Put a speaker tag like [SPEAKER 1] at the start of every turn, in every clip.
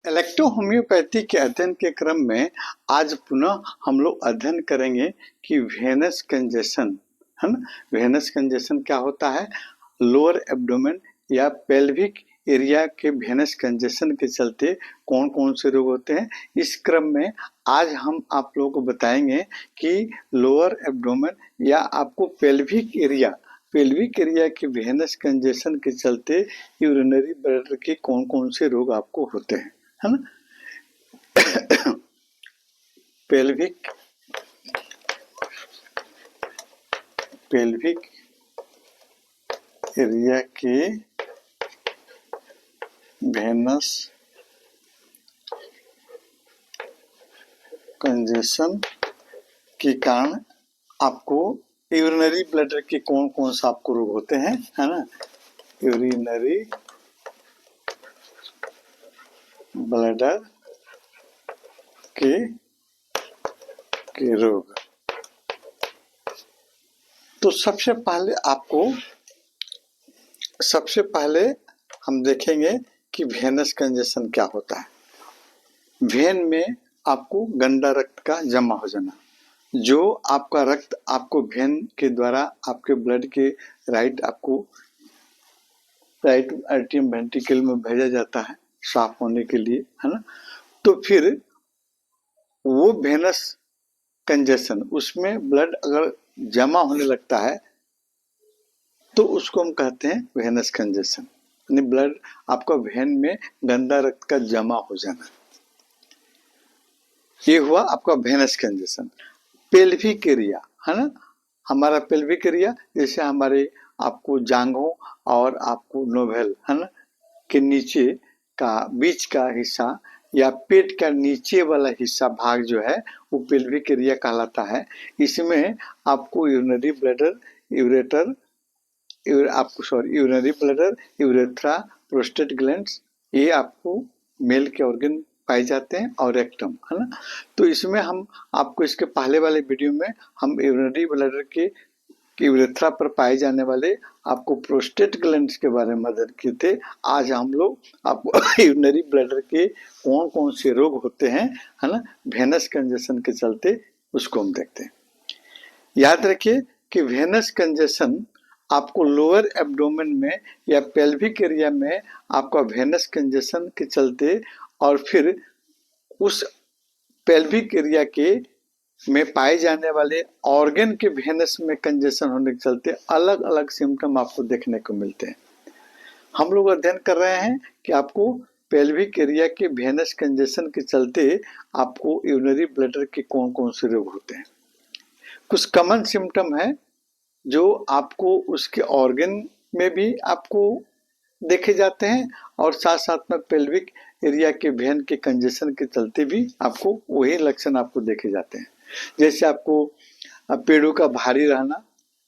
[SPEAKER 1] Electro homeopathy के अध्ययन के क्रम में आज पुनः हम लोग अध्ययन करेंगे कि वेनस कंजेशन है ना। वेनस कंजेशन क्या होता है? लोअर एब्डोमेन या पेल्विक एरिया के वेनस कंजेशन के चलते कौन कौन से रोग होते हैं। इस क्रम में आज हम आप लोगों को बताएंगे कि लोअर एब्डोमेन या आपको पेल्विक एरिया के वेनस कंजेशन के चलते यूरिनरी ब्लैडर के कौन कौन से रोग आपको होते हैं, है ना। पेल्विक एरिया के वेनस कंजेशन के कारण आपको यूरिनरी ब्लैडर के कौन कौन सा आपको रोग होते हैं, है ना। यूरिनरी ब्लैडर के रोग। तो सबसे पहले हम देखेंगे कि वेनस कंजेशन क्या होता है। वेन में आपको गंदा रक्त का जमा हो जाना, जो आपका रक्त आपको वेन के द्वारा आपके ब्लड के राइट एट्रियम वेंट्रिकल में भेजा जाता है साफ होने के लिए, है ना। तो फिर वो वेनस कंजेशन, उसमें ब्लड अगर जमा होने लगता है तो उसको हम कहते हैं वेनस कंजेशन, यानी ब्लड आपका वेन में गंदा रक्त का जमा हो जाना। ये हुआ आपका वेनस कंजेशन। पेल्विक एरिया, है ना, हमारा पेल्विक एरिया जैसे हमारे आपको जांघों और आपको नोवेल, है ना, के नीचे का बीच का हिस्सा या पेट का नीचे वाला हिस्सा भाग जो है वो पेल्विक एरिया कहलाता है। इसमें आपको urinary bladder, urinary bladder, urethra, prostate glands, ये आपको मेल के ऑर्गन पाए जाते हैं और रेक्टम, है ना। तो इसमें हम आपको इसके पहले वाले वीडियो में हम यूरिनरी ब्लैडर के यूरेथ्रा पर पाए जाने वाले आपको प्रोस्टेट ग्लैंड्स के बारे में अध्ययन किए थे। आज हम लोग आपको यूरिनरी ब्लैडर के कौन कौन से रोग होते हैं, है ना, वेनस कंजेशन के चलते, उसको हम देखते हैं। याद रखिए कि वेनस कंजेशन आपको लोअर एब्डोमेन में या पेल्विक एरिया में आपका वेनस कंजेशन के चलते और फिर उस पेल्विक एरिया के में पाए जाने वाले ऑर्गन के वेनस में कंजेशन होने के चलते अलग अलग सिम्टम आपको देखने को मिलते हैं। हम लोग अध्ययन कर रहे हैं कि आपको पेल्विक एरिया के वेनस कंजेशन के चलते आपको यूरिनरी ब्लैडर के कौन कौन से रोग होते हैं। कुछ कॉमन सिम्टम है जो आपको उसके ऑर्गन में भी आपको देखे जाते हैं और साथ साथ में पेल्विक एरिया के वेन के कंजेशन के चलते भी आपको वही लक्षण आपको देखे जाते हैं। जैसे आपको पेड़ों का भारी रहना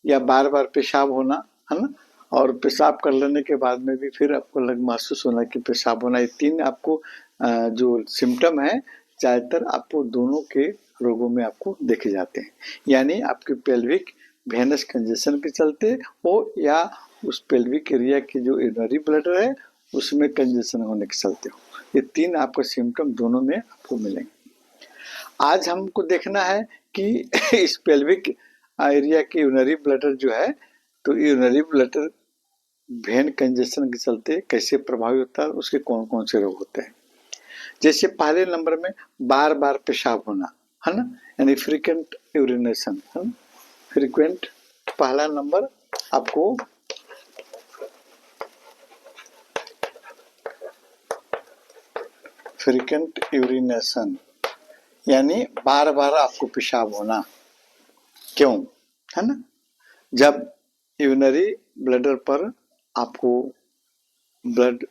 [SPEAKER 1] या बार बार पेशाब होना, है ना, और पेशाब कर लेने के बाद में भी फिर आपको महसूस होना कि पेशाब होना, ये तीन आपको जो सिम्टम है ज़्यादातर आपको दोनों के रोगों में आपको देखे जाते हैं। यानी आपके पेल्विक वेनस कंजेशन के चलते हो या उस पेल्विक एरिया की जो यूरिनरी ब्लैडर है उसमें कंजेशन होने के चलते हो, ये तीन आपको सिम्टम दोनों में आपको मिलेंगे। आज हमको देखना है कि इस पेल्विक एरिया के यूरिनरी ब्लैडर जो है, तो यूरिनरी ब्लैडर वेन कंजेशन के चलते कैसे प्रभावित होता है, उसके कौन कौन से रोग होते हैं। जैसे पहले नंबर में बार बार पेशाब होना, है ना, यानी फ्रीक्वेंट यूरिनेशन, है ना, फ्रीक्वेंट पहला नंबर आपको फ्रीक्वेंट यूरिनेशन, यानी बार बार आपको पेशाब होना। क्यों, है ना, जब यूरिनरी ब्लैडर पर आपको ब्लड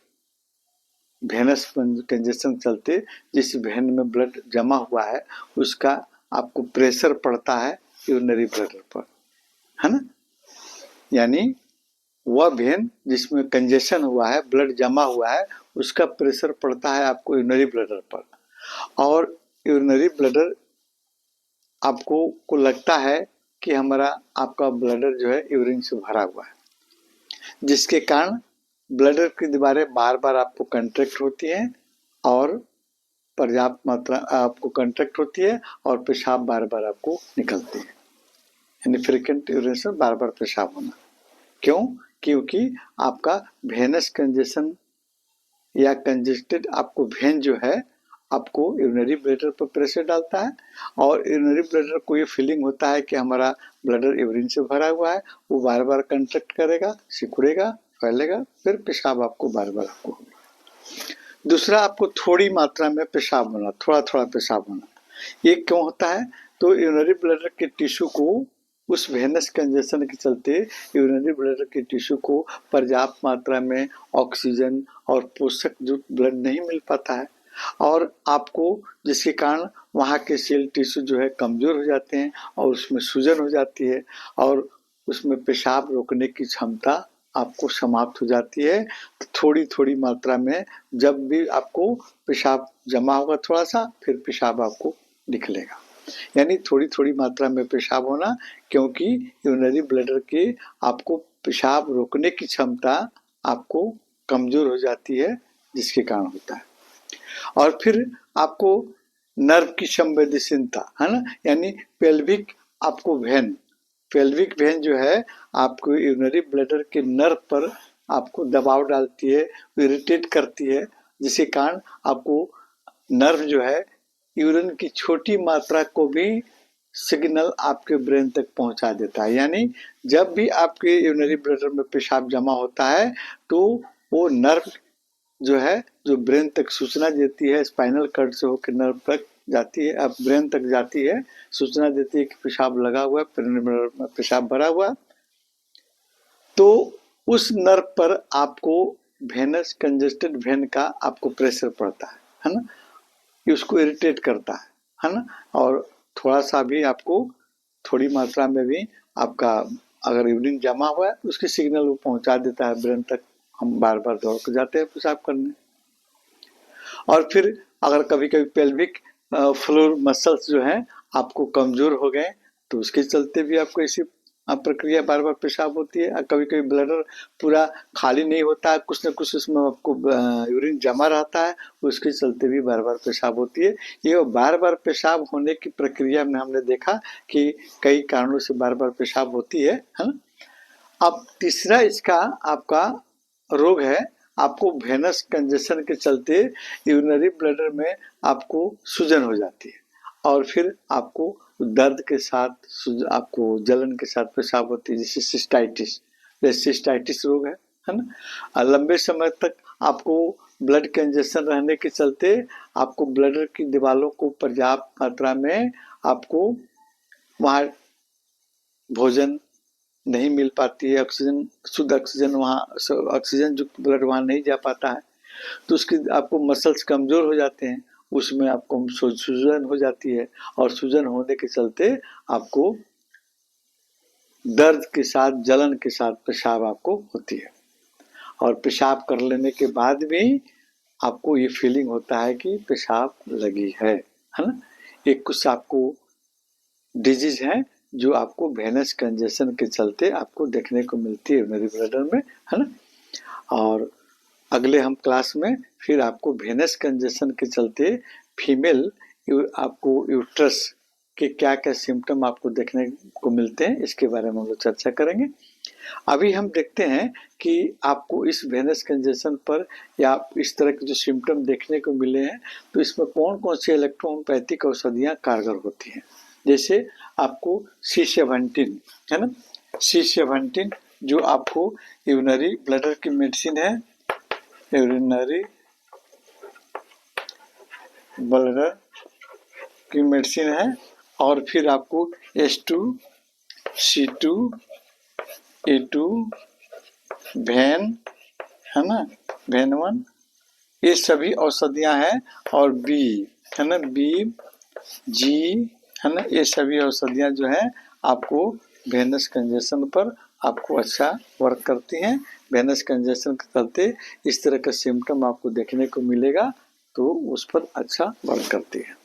[SPEAKER 1] वेनस कंजेशन चलते जिस वेन में ब्लड जमा हुआ है उसका आपको प्रेशर पड़ता है यूरिनरी ब्लैडर पर, है ना, यानी वह वेन जिसमें कंजेशन हुआ है, ब्लड जमा हुआ है, उसका प्रेशर पड़ता है आपको यूरिनरी ब्लैडर पर। और यूरिनरी ब्लैडर आपको को लगता है कि हमारा आपका ब्लैडर जो है यूरिन से भरा हुआ है, जिसके कारण ब्लैडर की दीवारें बार बार आपको कंट्रैक्ट होती हैं और पर्याप्त मात्रा आपको कंट्रैक्ट होती है और पेशाब बार बार आपको निकलती है, यानी फ्रीक्वेंट यूरिनेशन, बार बार पेशाब होना। क्यों? क्योंकि आपका वेनस कंजेशन या कंजेस्टेड आपको वेन जो है आपको यूरिनरी ब्लैडर पर प्रेशर डालता है, और यूरिनरी ब्लैडर को ये फीलिंग होता है कि हमारा ब्लैडर यूरिन से भरा हुआ है, वो बार बार कंट्रैक्ट करेगा, सिकुड़ेगा, फैलेगा, फिर पेशाब आपको बार बार आपको होगा। दूसरा, आपको थोड़ी मात्रा में पेशाब होना, थोड़ा थोड़ा पेशाब होना। ये क्यों होता है? तो यूरिनरी ब्लैडर के टिश्यू को उस वेनस कंजेशन के चलते यूरिनरी ब्लैडर के टिश्यू को पर्याप्त मात्रा में ऑक्सीजन और पोषक युक्त ब्लड नहीं मिल पाता है, और आपको जिसके कारण वहाँ के सेल टिश्यू जो है कमजोर हो जाते हैं और उसमें सूजन हो जाती है, और उसमें पेशाब रोकने की क्षमता आपको समाप्त हो जाती है। तो थोड़ी थोड़ी मात्रा में जब भी आपको पेशाब जमा होगा थोड़ा सा, फिर पेशाब आपको निकलेगा, यानी थोड़ी थोड़ी मात्रा में पेशाब होना, क्योंकि यूरिनरी ब्लैडर के आपको पेशाब रोकने की क्षमता आपको कमजोर हो जाती है, जिसके कारण होता है। और फिर आपको नर्व की संवेदनशीलता है ना, यानी पेल्विक आपको वेन, पेल्विक वेन जो है आपको यूरिनरी ब्लैडर के नर्व पर आपको दबाव डालती है, इरिटेट करती है, जिसके कारण आपको नर्व जो है यूरिन की छोटी मात्रा को भी सिग्नल आपके ब्रेन तक पहुंचा देता है। यानी जब भी आपके यूरिनरी ब्लैडर में पेशाब जमा होता है तो वो नर्व जो है, जो ब्रेन तक सूचना देती है, स्पाइनल कॉर्ड से होकर नर्व तक जाती है, अब ब्रेन तक जाती है, सूचना देती है कि पेशाब लगा हुआ है, पेशाब भरा हुआ है। तो उस नर्व पर आपको वेनस कंजेस्टेड वेन का आपको प्रेशर पड़ता है ना, ये उसको इरिटेट करता है ना, और थोड़ा सा भी आपको थोड़ी मात्रा में भी आपका अगर यूरिन जमा हुआ है उसकी सिग्नल वो पहुंचा देता है ब्रेन तक, हम बार बार दौड़ कर जाते हैं पेशाब करने। और फिर अगर कभी कभी पेल्विक फ्लोर मसल्स जो हैं आपको कमजोर हो गए तो उसके चलते भी आपको ऐसी प्रक्रिया बार बार पेशाब होती है। कभी कभी ब्लैडर पूरा खाली नहीं होता है, कुछ न कुछ उसमें आपको यूरिन जमा रहता है, उसके चलते भी बार बार पेशाब होती है। ये बार बार पेशाब होने की प्रक्रिया में हमने देखा कि कई कारणों से बार बार पेशाब होती है ना। अब तीसरा इसका आपका रोग है, आपको वेनस कंजेशन के चलते यूरिनरी ब्लैडर में आपको सूजन हो जाती है, और फिर आपको दर्द के साथ आपको जलन के साथ पेशाब होती है, जैसे सिस्टाइटिस रोग है ना। लंबे समय तक आपको ब्लड कंजेशन रहने के चलते आपको ब्लैडर की दीवारों को पर्याप्त मात्रा में आपको वहाँ भोजन नहीं मिल पाती है, ऑक्सीजन, शुद्ध ऑक्सीजन वहाँ, ऑक्सीजन युक्त ब्लड वहाँ नहीं जा पाता है, तो उसकी आपको मसल्स कमजोर हो जाते हैं, उसमें आपको सूजन हो जाती है, और सूजन होने के चलते आपको दर्द के साथ जलन के साथ पेशाब आपको होती है, और पेशाब कर लेने के बाद भी आपको ये फीलिंग होता है कि पेशाब लगी है ना। ये कुछ आपको डिजीज है जो आपको वेनस कंजेशन के चलते आपको देखने को मिलती है यूरिनरी ब्लैडर में, है ना। और अगले हम क्लास में फिर आपको वेनस कंजेशन के चलते फीमेल आपको यूट्रस के क्या क्या सिम्टम आपको देखने को मिलते हैं, इसके बारे में हम लोग चर्चा करेंगे। अभी हम देखते हैं कि आपको इस वेनस कंजेशन पर या इस तरह के जो सिम्टम देखने को मिले हैं, तो इसमें कौन कौन सी इलेक्ट्रोहोम्योपैथिक औषधियाँ कारगर होती हैं। जैसे आपको C17 है ना, C17 जो आपको यूरिनरी ब्लैडर की मेडिसिन है, यूरिनरी ब्लैडर की मेडिसिन है। और फिर आपको H2, C2, A2, वेन है ना, वेन 1, ये सभी औषधियाँ हैं, और बी है ना, बी जी है ना, ये सभी औषधियाँ जो हैं आपको वेनस कंजेशन पर आपको अच्छा वर्क करती हैं। वेनस कंजेशन के चलते इस तरह का सिम्टम आपको देखने को मिलेगा तो उस पर अच्छा वर्क करती है।